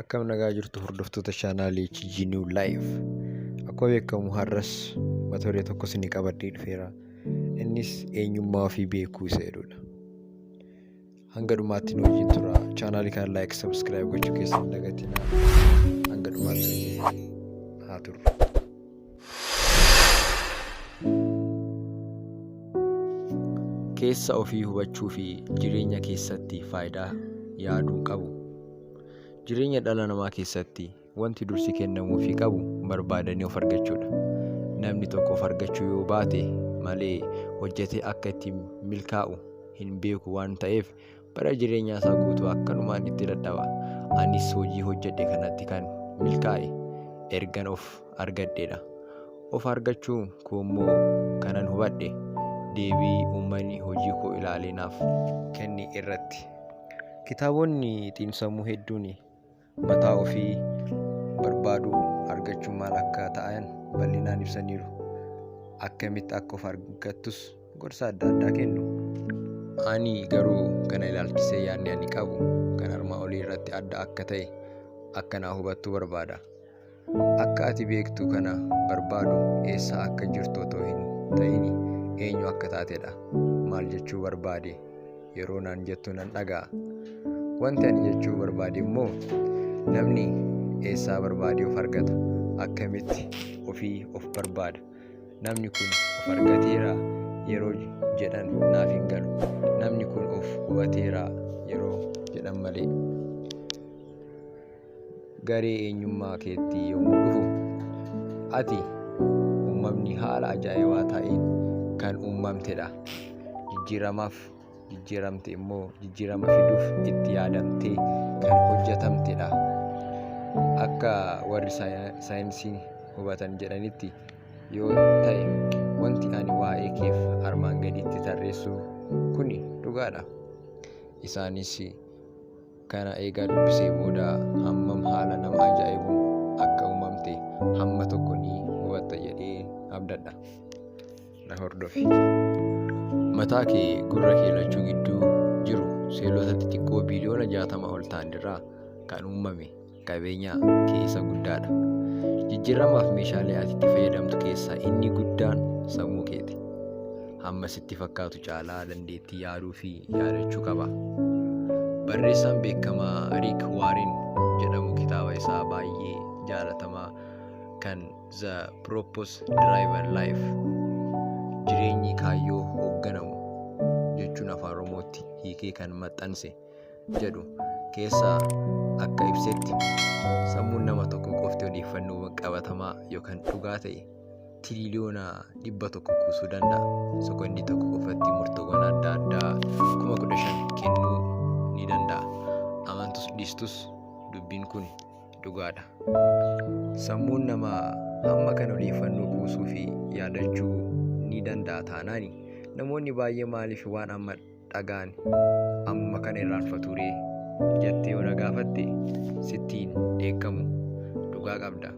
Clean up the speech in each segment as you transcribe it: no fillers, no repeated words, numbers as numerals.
Akkam nagaa jirtu hordoftoota chaanaalii Jijjiinuu Live. Akkuma beekamu har'as mata duree tokko isinii qabadhee dhufeera. Innis eenyummaa ofii beekuu isa jedhudha. Hanga dhumaatti nu wajjin tura. Chaanaalii kana like, subscribe gochuu keessan hin dagatinaa. Hanga dhumaatti haa turu. Keessa ofii hubachuu fi jireenya keessatti faayidaa yaaduu qabu. Jireenya dhala namaa keessatti wanti dursi kennamuufii qabu barbaadanii of argachuudha. Namni tokko of argachuu yoo baate malee hojjetee akka itti milkaa'u hin beeku waan ta'eef bara jireenyaa isaa guutuu akkanumaan itti dadhaba. Anis hojii hojjedhe kanatti kan milkaa'e ergan of argadheedha. Of argachuu koo immoo kanan hubadhe deebii uummanni hojii koo ilaalee naaf kenne irratti. Kitaabonni xiinsammuu hedduun mataa ofii barbaaduu argachuun maal akka ta'an bal'inaan ibsaniiru. Akkamitti akka of argattus gorsa adda addaa kennu. Ani garuu kana ilaalchisee yaadni ani qabu kan armaa olii irratti adda akka ta'e akkanaa hubattuu barbaada. Akka ati beektu kana barbaadu eessa akka jirtu otoo hin ta'in eenyu akka taatedha. Maal jechuu barbaade yeroo naan jettu nan dhaga'a. Wanti ani jechuu barbaade immoo namni eessaa barbaade of argata. Akkamitti ofii of barbaada. Namni kun of argateera yeroo jedhan naaf hin galu. Namni kun of hubateera yeroo jedhan malee. Garee eenyummaa keetti yommuu dhufu ati uumamni haala ajaa'ibaa ta'een kan uumamtedha. Jijjiiramte immoo jijjiirama fiduuf itti yaadamtee kan hojjetamtedha. Akka warri saayinsii hubatan jedhanitti yoo ta'e wanti ani waa'ee keef armaan gaditti tarreessu kuni dhugaadha. Isaanis kana eegaa dubbisee booda hammam haala nama ajaa'ibuun akka uumamte hamma tokko ni hubatta jedhee abdadha. Na hordofi. Mataa kee gurra kee lachuu gidduu jiru seelota xixiqqoo biliyoona 60 ol ta'an irraa kan uumame qabeenya keessa guddaadha. Jijjiiramaaf meeshaalee ati itti fayyadamtu keessaa inni guddaan sammuu keeti. Hamma sitti fakkaatu caalaa dandeettii yaaduu fi yaadachuu qaba. Barreessaan beekamaa Riik Waarin jedhamu kitaaba isaa baay'ee jaalatamaa kan The Purpose Driven Life jireenyi kaayyoo hoogganamu jechuun afaan Oromootti hiikee kan maxxanse jedhu keessaa akka ibsetti sammuun nama tokko qofti odeeffannoo qabatamaa yookaan dhugaa ta'e tiriliyoona 100 kuusuu danda'a. Sekondii tokko qofatti murtoowwan adda addaa 15,000 kennuu ni danda'a. Amantus dhiistus dubbiin kun dhugaadha. Sammuun namaa hamma kana odeeffannoo kuusuu fi yaadachuu ni danda'a taanaani namoonni baay'ee maaliif waan amma dhagaan amma kana irraanfatu ree jettee yoo na gaafatte sittiin dheekkamu dhugaa qabda.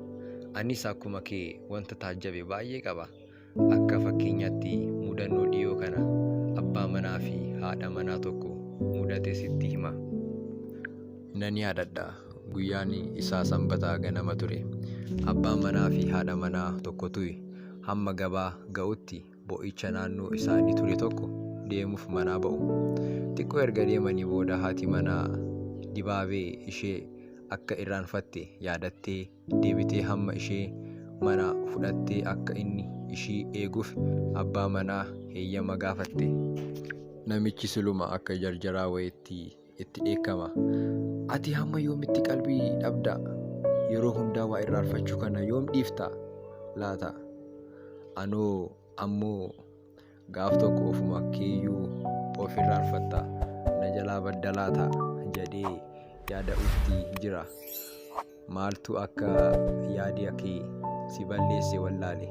Anis akkuma kee wanta taajjabe baay'ee qaba. Akka fakkeenyaatti mudannoo dhiyoo kana abbaa manaa fi haadha manaa tokko mudate sitti hima. Nan yaadadha guyyaan isaa sanbataa ganama ture. Abbaan manaa fi haadha manaa tokkotu hamma gabaa ga'utti bo'icha naannoo isaanii ture tokko deemuuf manaa ba'u. Xiqqoo erga deemanii booda haati manaa dibaabee ishee akka irraanfatte yaadattee deebitee hamma ishee mana fudhattee akka inni ishii eeguuf abbaa manaa heeyyama gaafatte. Namichi siluma akka jarjaraa wayiitti itti dheekkama. Ati hamma yoomitti qalbii dhabda? Yeroo hundaa waa irraanfachuu kana yoom dhiifta laata? Anoo ammoo gaaf tokko ofuma keeyyuu of irraanfatta na jalaa badda laata jedhee yaada'utti jira. Maaltu akka yaadi kee si balleesse wallaale?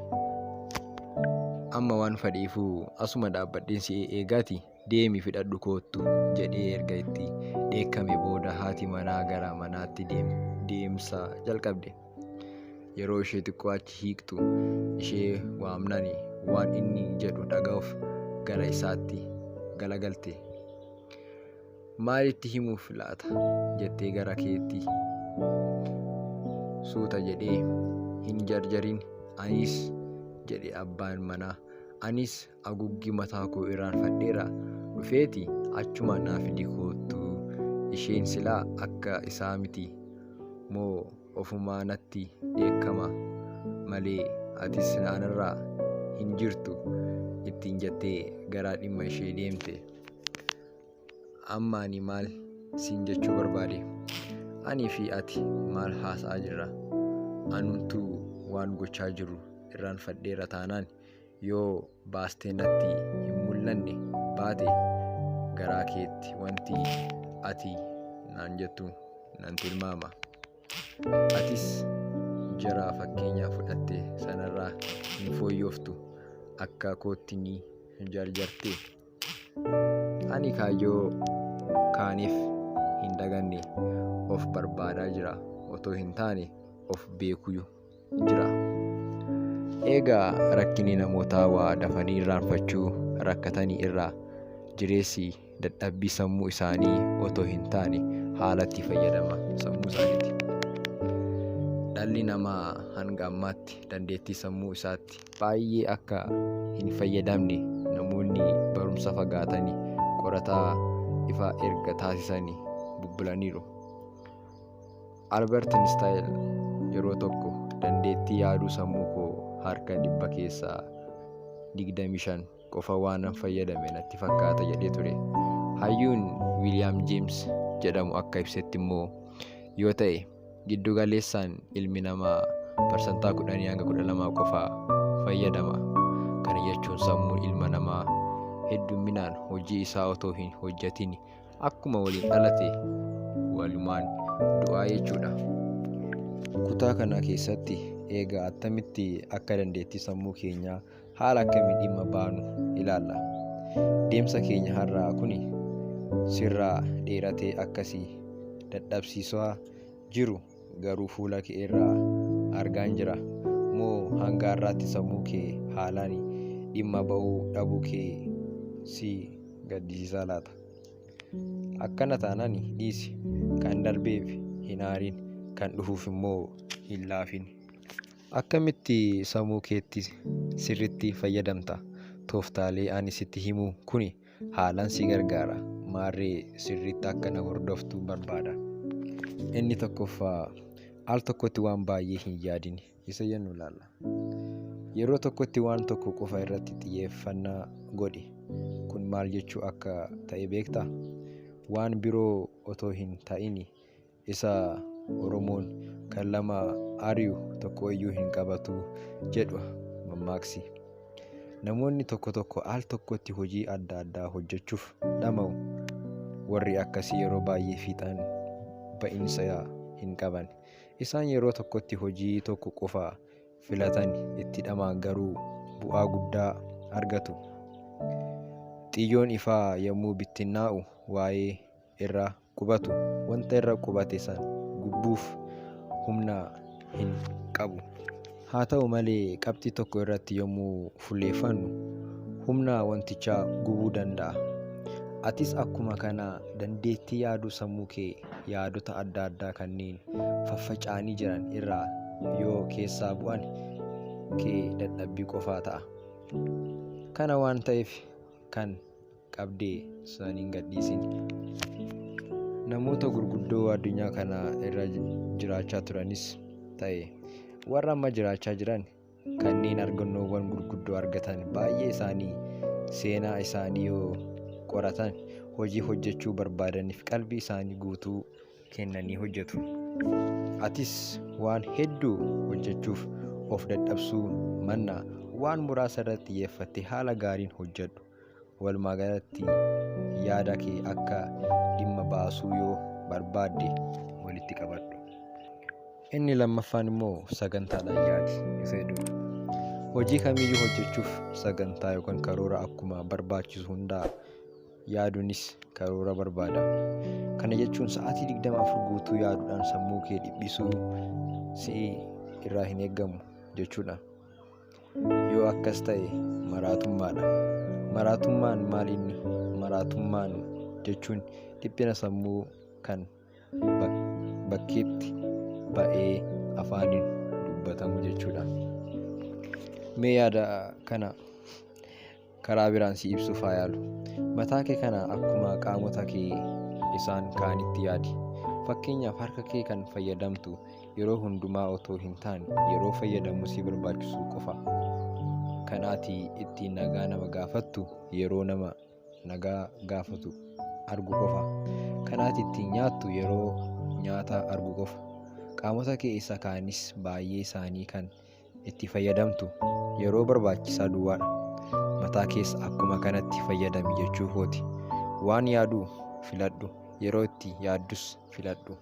Amma waan fadhiifuu asuma dhaabbadheen si eegaati deemi fidhadhu koottu jedhee erga itti dheekkame booda haati manaa gara manaatti deemsa jalqabde. Yeroo ishee xiqqoo achi hiiktu ishee waamnani waan inni jedhu dhaga'uuf gara isaatti galagalte. Maalitti himuuf laata jettee gara keetti suuta jedhee hin jarjarin, anis jedhe abbaan manaa, anis haguuggii mataa koo irraanfadheera, dhufeeti achuma naa fidi koottu. Isheen silaa akka isaa miti moo ofumaa natti dheekkama malee atis naanarraa hin jirtu ittiin jettee garaa dhimma ishee deemte. Amma ani maal siin jechuu barbaade? Anii fi ati maal haasa'aa jirra? Anumtuu waan gochaa jiru irraanfadheera taanaan yoo baastee natti hin mul'anne baate garaa keetti wanti ati naan jettu nan tilmaama. Atis jara fakkeenyaa fudhatte sanarraa hin fooyyoftu akka kootti ni jarjarte. Ani kaayyoo kaaniif hin daganne of barbaadaa jira otoo hin taane of beekuu jira. Egaa rakkinni namootaa waa dafanii irraanfachuu rakkatanii irraa jireessi dadhabbii sammuu isaanii otoo hin taane haalatti fayyadama sammuu isaaniiti. Dhalli namaa hanga ammaatti dandeettii sammuu isaatti baay'ee akka hin fayyadamne namoonni barumsa fagaatanii qorataa ifa erga taasisanii bubbulaniiru. Albert Einstein yeroo tokko dandeettii yaaduu sammuu koo harka 100 keessaa 25 qofa waanan fayyadame natti fakkaata jedhee ture. Hayyuun William James jedhamu akka ibsetti immoo yoo ta'e giddu galeessaan ilmi namaa parsantaa 10 hanga 12 qofa fayyadama. Kana jechuun sammuun ilma namaa hedduminaan hojii isaa otoo hin hojjetin akkuma waliin dhalate walumaan du'aa jechuudha. Kutaa kana keessatti egaa attamitti akka dandeettii sammuu keenyaa haala akkamiin dhimma baanu ilaalla. Deemsa keenya har'aa kuni sirraa dheeratee akkasii dadhabsiisaa jiru garuu fuula kee irraa argaan jira moo hanga har'aatti sammuu kee haalaan dhimma ba'uu dhabuu kee si gaddisiisaa laata? Akkana taanaan dhiisi, kan darbeef hin aarin, kan dhufuuf immoo hin laafin. Akkamitti sammuu keetti sirritti fayyadamta? Tooftaalee ani sitti himu kuni haalaan si gargaara. Maarree sirritti akka na hordoftu barbaada. Inni tokkoffaa al tokkotti waan baay'ee hin yaadin isa jennu laalla. Yeroo tokkotti waan tokko qofa irratti xiyyeeffannaa godhi. Kun maal jechuu akka ta'e beektaa? Waan biroo otoo hin ta'in isa Oromoon kan lama ari'u tokko iyyuu hin qabatu jedhu mammaaksi. Namoonni tokko al tokkotti hojii adda addaa hojjechuuf dhama'u. Warri akkasii yeroo baay'ee fiixaan ba'iinsa hin qaban. Isaan yeroo tokkotti hojii tokko qofa filatan itti dhamaan garuu bu'aa guddaa argatu. Xiyyoon ifaa yommuu bittinnaa'u waa'ee irra qubatu. Wanta irra qubate san gubbuuf humna hin qabu. Haa ta'u malee qabxii tokko irratti yommuu fuulleeffannu humna wantichaa gubuu danda'a. Atis akkuma kana dandeettii yaaduu sammuu kee yaadota adda addaa kanneen faffaca'anii jiran irraa yoo keessaa bu'an kee dadhabbii qofaa ta'a. Kana waan ta'eef kan qabdee san hin gadhiisin. Namoota gurguddoo addunyaa kana irra jiraachaa turanis ta'e warra amma jiraachaa jiran kanneen argannoowwan gurguddoo argatan baay'ee isaanii seenaa isaanii yoo qoratan hojii hojjechuu barbaadaniif qalbii isaanii guutuu kennanii hojjetu. Atis waan hedduu hojjechuuf of dadhabsuu mannaa waan muraasa irratti xiyyeeffattee haala gaariin hojjedhu. Walumaa galatti yaada kee akka dhimma baasuu yoo barbaadde walitti qabadhu. Inni lammaffaan immoo sagantaadhaan yaadi isa jedhudha. Hojii kamiyyuu hojjechuuf sagantaa yookaan karoora akkuma barbaachisu hundaa yaaduunis karoora barbaada. Kana jechuun sa'aatii 24 guutuu yaaduudhaan sammuu kee dhiphisuu si'i irraa hin eeggamu jechuudha. Yoo akkas ta'e maraatummaadha. Maraatummaan maal inni? Maraatummaan jechuun dhiphina sammuu kan bakkeetti ba'ee afaaniin dubbatamu jechuudha. Mee yaada kana karaa biraan si ibsuuf haa yaalu. Mataa kee kana akkuma qaamota kee isaan kaanitti yaadi. Fakkeenyaaf harka kee kan fayyadamtu yeroo hundumaa otoo hin taane yeroo fayyadamu si barbaachisu qofa. Kanaati ittiin nagaa nama gaafattu yeroo nama nagaa gaafatu argu qofa. Kanaati ittiin nyaattu yeroo nyaata argu qofa. Qaamota kee isa kaanis baay'ee isaanii kan itti fayyadamtu yeroo barbaachisaa duwwaadha. Mataa kees akkuma kanatti fayyadami jechuu kooti. Waan yaaduu filadhu, yeroo itti yaaddus filadhu.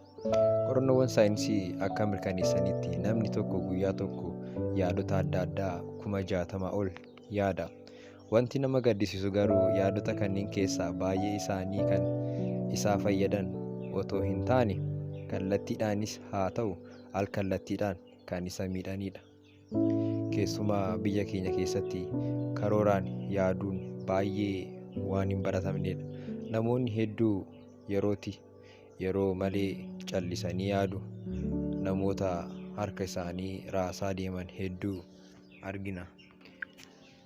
Qorannoowwan saayinsii akka mirkaneessanitti namni tokko guyyaa tokko yaadota adda addaa 60,000 ol yaada. Wanti nama gaddisiisu garuu yaadota kanneen keessaa baay'ee isaanii kan isaa fayyadan otoo hin taane kallattiidhaanis haa ta'u al-kallattiidhaan kan isa miidhanidha. Keessumaa biyya keenya keessatti karooraan yaaduun baay'ee waan hin baratamnedha. Namoonni hedduu yeroo malee callisanii yaadu. Namoota harka isaanii raasaa deeman hedduu argina.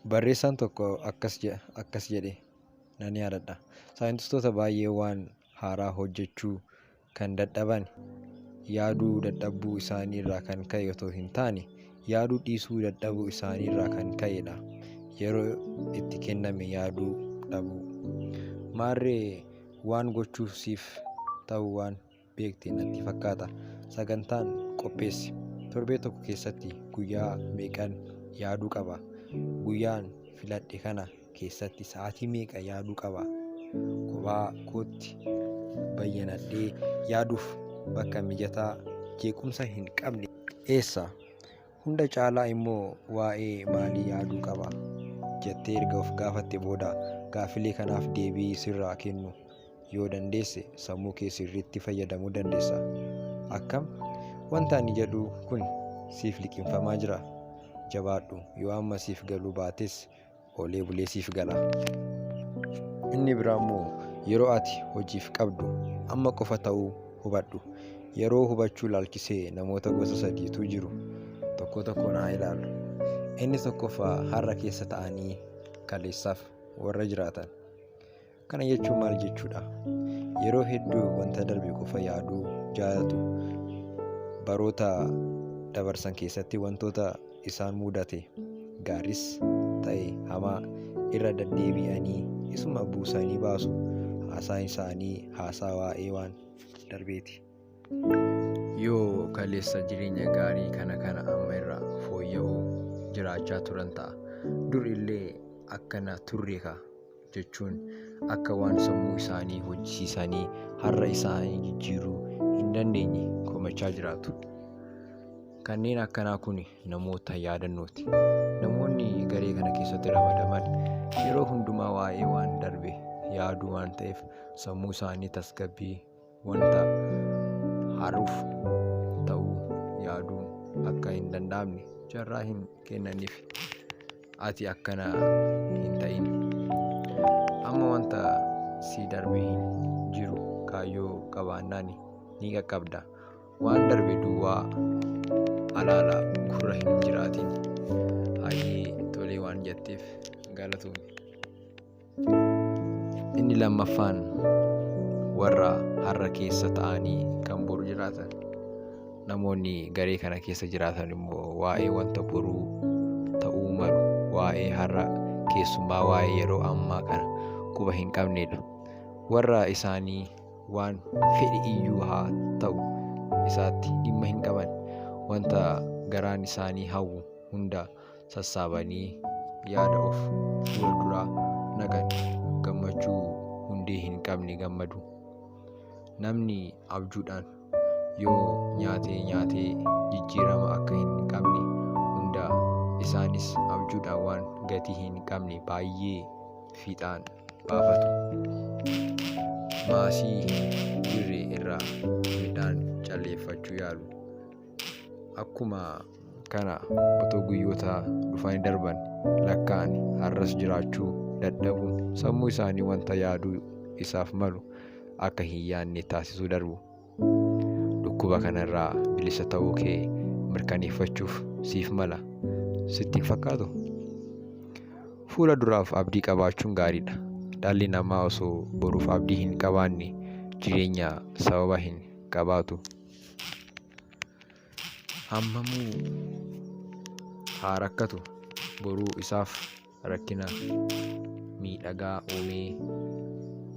Barreessaan tokko akkas jedhe nan yaadadha. Saayintistoota baay'ee waan haaraa hojjechuu kan dadhaban yaaduu dadhabuu isaanii irraa kan ka'e otoo hin taane yaaduu dhiisuu dadhabuu isaanii irraa kan ka'edha. Yeroo itti kenname yaaduu dhabuu. Maarree waan gochuuf siif ta'u waan beekte natti fakkaata. Sagantaan qopheessi. Torbee tokko keessatti guyyaa meeqan yaaduu qaba? Guyyaan filadhe kana keessatti sa'aatii meeqa yaaduu qaba? Kophaa kootti bayyanadhee yaaduuf bakka mijataa jeequmsa hin qabne eessa? Hunda caalaa immoo waa'ee maalii yaaduu qaba jettee erga of gaafatte booda gaaffilee kanaaf deebii sirraa kennu yoo dandeesse sammuu kee sirriitti fayyadamuu dandeessa. Akkam wanta ani jedhu kun siif liqinfamaa jira? Jabaadhu. Yoo amma siif galuu baates oolee bulee siif gala. Inni biraa immoo yeroo ati hojiif qabdu amma qofa ta'uu hubadhu. Yeroo hubachuu laalchisee namoota gosa sadiitu jiru. Tokko tokkoon haa ilaallu. Inni tokkoffaa har'a keessa ta'anii kaleessaaf warra jiraatan. Kana jechuun maal jechuudha? Yeroo hedduu wanta darbe qofa yaaduu jaalatu. Baroota dabarsan keessatti wantoota isaan mudate gaaris ta'e hamaa irra deddeebi'anii isuma buusanii baasu. Haasaan isaanii haasaa waa'ee waan darbeeti. Yoo kaleessa jireenya gaarii kana amma irraa fooyya'uu jiraachaa turan ta'a. Dur illee akkana turreeka jechuun akka waan sammuu isaanii hojjisiisanii har'a isaanii jijjiiruu hin dandeenye komachaa jiraatu. Kanneen akkanaa kun namoota yaadannooti. Namoonni garee kana keessatti ramadaman yeroo hundumaa waa'ee waan darbe yaaduu waan ta'eef sammuu isaanii tasgabbii wanta haruuf ta'uu yaaduun akka hin danda'amne carraa hin kennaniif. Ati akkana hin ta'in. Amma wanta si darbe hin jiru kaayyoo qabaannaan ni qaqqabda. Waan darbe duwwaa alaala gurra hin jiraatin. Hayyee tolee waan jetteef galatoomii. Inni lammaffaan warra har'a keessa ta'anii kan boru jiraatan. Namoonni garee kana keessa jiraatan immoo waa'ee wanta boruu ta'uu malu, waa'ee har'a keessumaa waa'ee yeroo ammaa kana quba hin qabnedha. Warra isaanii waan fedhi iyyuu haa ta'u isaatti dhimma hin qaban. Wanta garaan isaanii hawwu hunda sassaabanii yaada of fuulduraa naqan. Gammachuu hundee hin qabne gammadu. Namni abjuudhaan yoo nyaatee jijjiirama akka hin qabne hunda isaanis abjuudhaan waan gatii hin qabne baay'ee fiixaan baafatu. Maasii dirree irraa midhaan calleeffachuu yaalu. Akkuma kana otoo guyyoota dhufanii darban lakkaa'anii har'as jiraachuu dadhabuun sammuu isaanii wanta yaaduu isaaf malu akka hin yaadne taasisuu darbu. dhukkuba kanarraa bilisa ta'uu kee mirkaneeffachuuf siif mala sitti hin fakkaatu? Fuula duraaf abdii qabaachuun gaariidha. Dhalli namaa osoo boruuf abdii hin qabaanne jireenya sababa hin qabaatu. Hammamuu haa rakkatu boruu isaaf rakkina miidhagaa uumee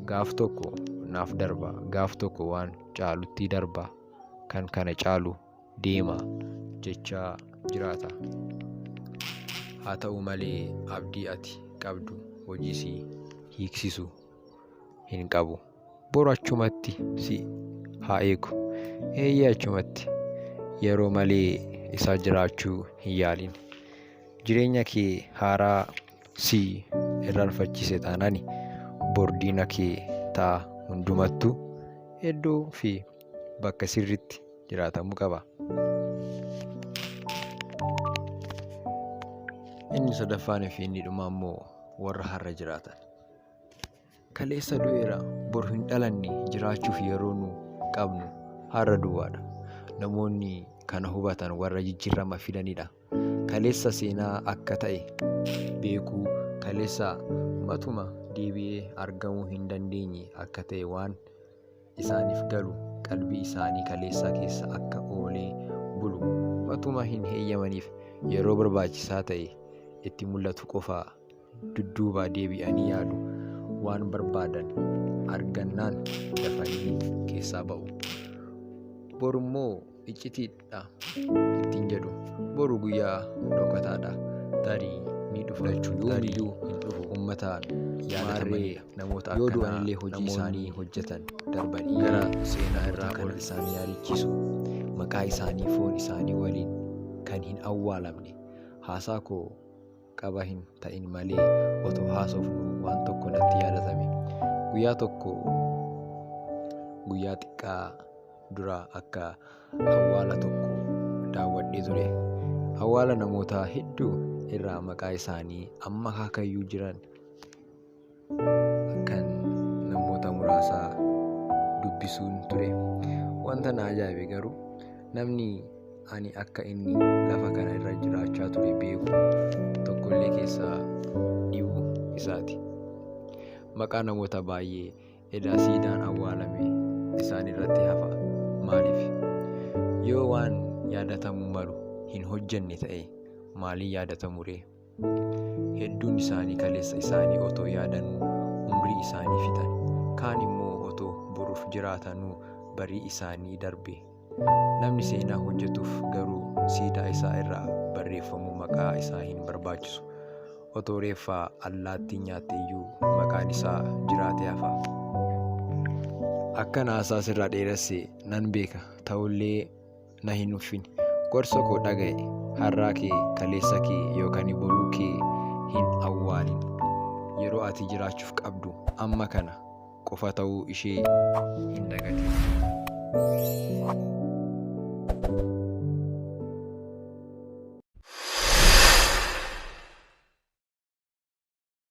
gaaf tokko naaf darba, gaaf tokko waan caalutti darba, kan kana caalu deema jechaa jiraata. Haa ta'u malee abdii ati qabdu hojiisii hiiksisu hin qabu. Boru achumatti si haa eegu. Eeyyee achumatti yeroo malee isaa jiraachuu hin yaalin. Jireenya kee haaraa si irraanfachiise taanani bordiina kee ta'a hundumattuu iddoo fi bakka sirritti jiraatamuu qaba. Inni sadaffaan fi inni dhumaa immoo warra har'a jiraatan. Kaleessa du'eera bor hin dhalanne jiraachuuf yeroo nu qabnu har'a duwwaadha. Namoonni kana hubatan warra jijjiirama fidanidha. Kaleessa seenaa akka ta'e beekuu, kaleessa matuma deebi'ee argamuu hin dandeenye akka ta'e waan isaaniif galu qalbii isaanii kaleessa keessa akka oolee bulu matuma hin heeyyamaniif yeroo barbaachisaa ta'e itti mul'atu qofa dudduuba deebi'anii yaadu. Waan barbaadan argannaan dafanii keessaa ba'u. Boru immoo iccitiidha ittiin jedhu. Boru guyyaa dhokataadha. Tarii ni dhufa, tariyyuu hin dhufu. Uummataan yaadatamanii namoota yoo du'anillee hojii isaanii hojjetan darbanii gara seenaa irraa kan isaanii yaadachiisu. Maqaa isaanii foon isaanii waliin kan hin awwaalamne. Haasaa koo qaba hin ta'in malee otoo haasofnu waan tokko natti yaadatame. Guyyaa tokko guyyaa xiqqaa dura akka awwaala tokko daawwadhee ture. Awwaala namoota hedduu irraa maqaa isaanii amma kaakayyuu jiran kan namoota muraasaa dubbisuun ture. Wanta na ajaa'ibe garuu namni ani akka inni lafa kana irra jiraachaa ture beeku tokkollee keessaa dhibu isaati. Maqaa namoota baay'ee edaa siidaan awwaalame isaan irratti hafa. Maaliif? Yoo waan yaadatamuu malu hin hojjenne ta'e maaliin yaadatamu ree? Hedduun isaanii kaleessa isaanii otoo yaadanuu umrii isaanii fixan. Kaan immoo otoo boruuf jiraatanuu barii isaanii darbe. Namni seenaa hojjetuuf garuu siidaa isaa irraa barreeffamuu maqaa isaa hin barbaachisu. Otoo reeffaa allaattii nyaatte iyyuu maqaan isaa jiraatee hafa. Akka naasaa sirraa dheeresse nan beeka ta'ullee na hin uffin. Gorsa koo dhaga'i. Har'aa kee, kaleessa kee yookaan boruu kee hin awwaalin. Yeroo ati jiraachuuf qabdu amma kana qofa ta'uu ishee hin dagatin.